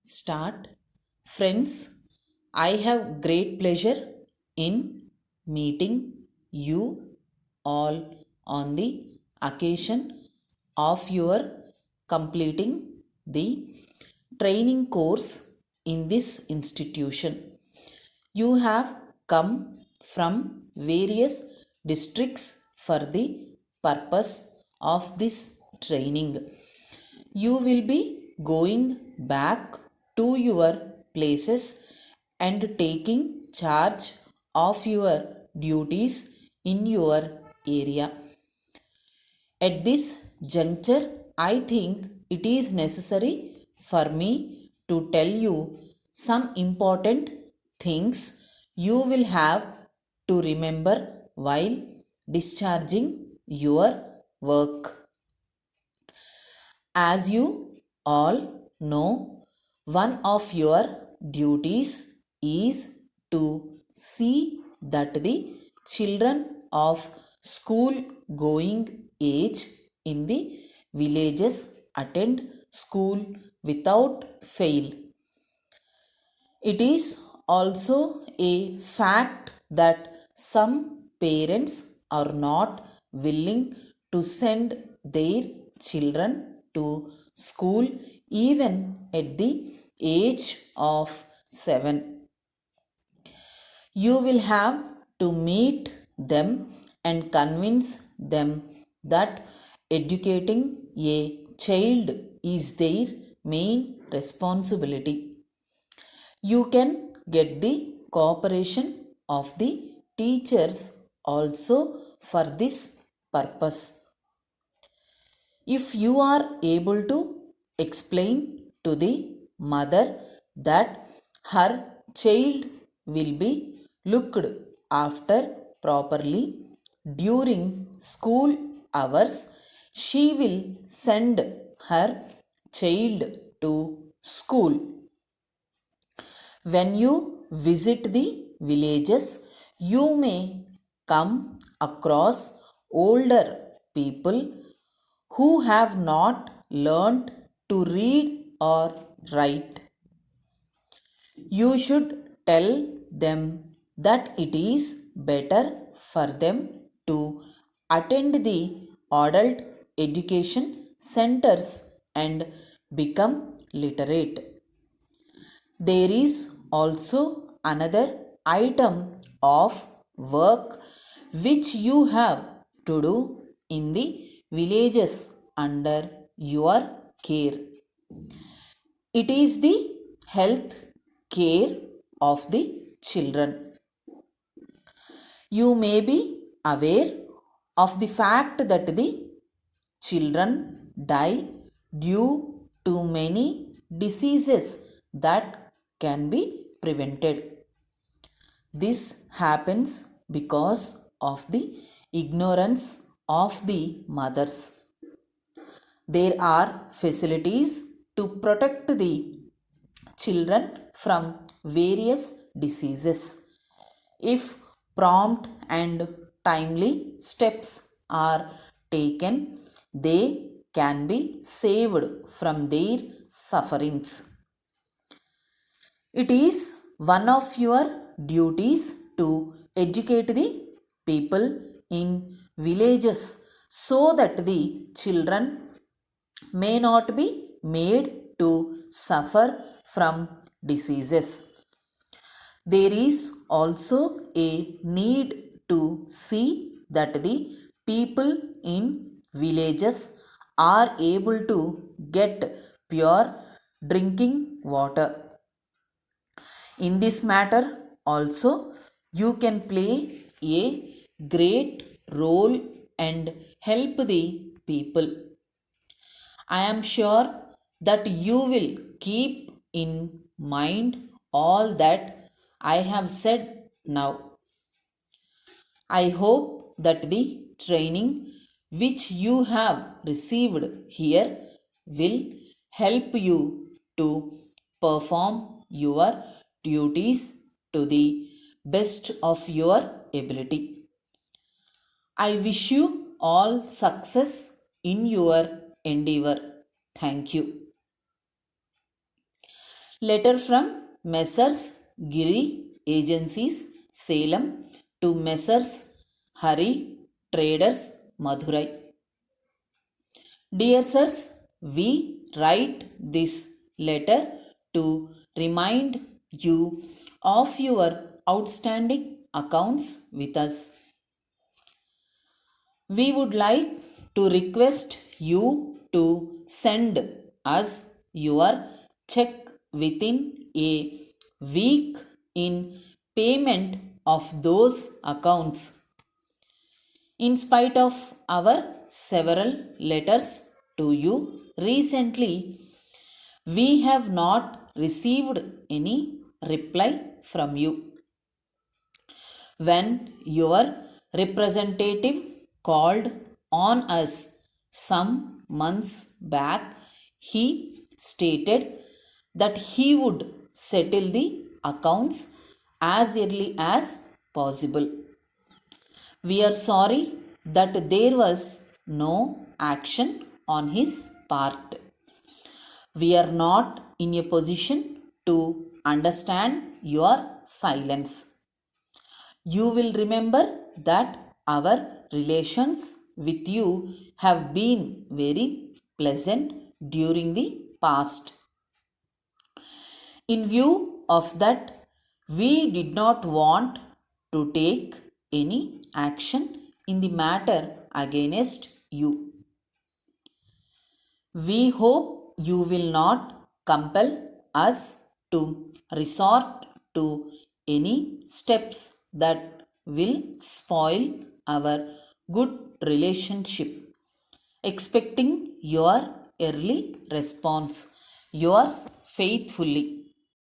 Start. Friends, I have great pleasure in meeting you all on the occasion of your completing the training course in this institution. You have come from various districts for the purpose of this training. You will be going back to your places and taking charge of your duties in your area. At this juncture, I think it is necessary for me to tell you some important things you will have to remember while discharging your work. As you all know, one of your duties is to see that the children of school going age in the villages attend school without fail. It is also a fact that some parents are not willing to send their children to school even at the age of 7. You will have to meet them and convince them that educating a child is their main responsibility. You can get the cooperation of the teachers also for this purpose. If you are able to explain to the mother that her child will be looked after properly during school hours, she will send her child to school. When you visit the villages, you may come across older people who have not learnt to read or write. You should tell them that it is better for them to attend the adult education centers and become literate. There is also another item of work which you have to do in the villages under your care. It is the health care of the children. You may be aware of the fact that the children die due to many diseases that can be prevented. This happens because of the ignorance of the mothers. There are facilities to protect the children from various diseases. If prompt and timely steps are taken, they can be saved from their sufferings. It is one of your duties to educate the people in villages so that the children may not be made to suffer from diseases. There is also a need to see that the people in villages are able to get pure drinking water. In this matter also, you can play a great role and help the people. I am sure that you will keep in mind all that I have said now. I hope that the training which you have received here will help you to perform your duties to the best of your ability. I wish you all success in your endeavor. Thank you. Letter from Messrs. Giri Agencies, Salem to Messrs. Hari Traders, Madurai. Dear sirs, we write this letter to remind you of your outstanding accounts with us. We would like to request you to send us your check within a week in payment of those accounts. In spite of our several letters to you recently, we have not received any reply from you. When your representative called on us some months back, he stated that he would settle the accounts as early as possible. We are sorry that there was no action on his part. We are not in a position to understand your silence. You will remember that our relations with you have been very pleasant during the past. In view of that, we did not want to take any action in the matter against you. We hope you will not compel us to resort to any steps that will spoil our good relationship. Expecting your early response. Yours faithfully.